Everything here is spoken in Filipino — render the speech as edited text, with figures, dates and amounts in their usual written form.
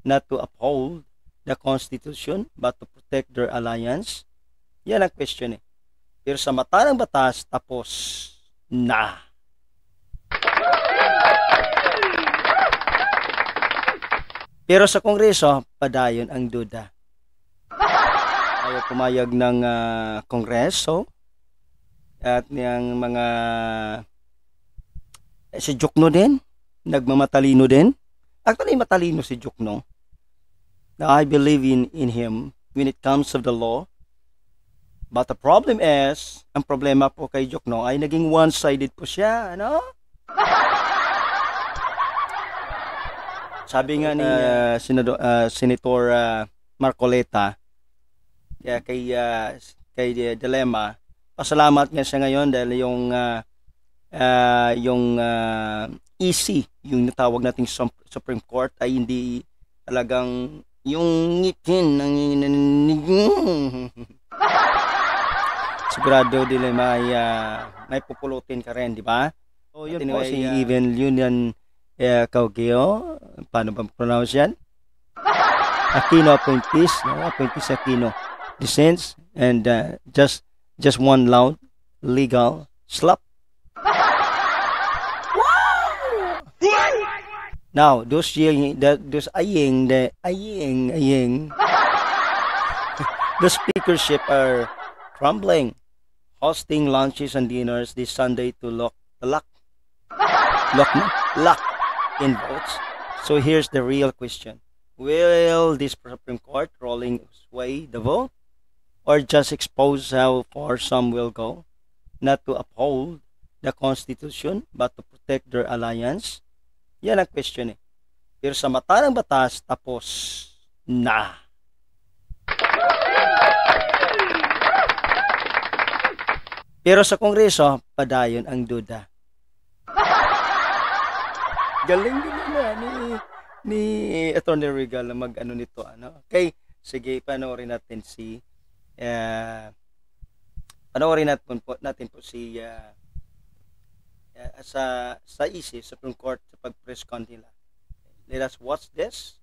not to uphold the Constitution but to protect their alliance? Yan ang question eh. Pero sa mata ng batas, tapos na. Pero sa Kongreso, padayon ang duda. Ayaw pumayag ng Kongreso at ng mga si Jokno din, nagmamatalino din. Actually, matalino si Jokno. Now, I believe in him when it comes to the law. But the problem is, ang problema po kay Jokno ay naging one-sided po siya, ano? Sabi nga ni Senator Marcoleta kay Dilema, pasalamat nga siya ngayon dahil yung EC, yung natawag nating Supreme Court ay hindi talagang yung ngipin ng sigurado Dilema ay may pupulutin ka rin, di ba? So yun anyway, po si Even Union Caugeo, paano ba pronounce yan? Aquino appointees, no? Appointees Aquino dissents and just one loud legal slap. Now, those aying, the speakership are crumbling, hosting lunches and dinners this Sunday to lock in votes. So here's the real question. Will this Supreme Court rolling sway the vote or just expose how far some will go, not to uphold the Constitution but to protect their alliance? Yan ang question eh. Pero sa mata ng batas, tapos na. Pero sa Kongreso, padayon ang duda. Galing din na ni Attorney Regal na mag-ano nito, ano? Okay, sige, panoorin natin natin po si sa EC, Supreme Court, sa pag-press con nila. Let us watch this.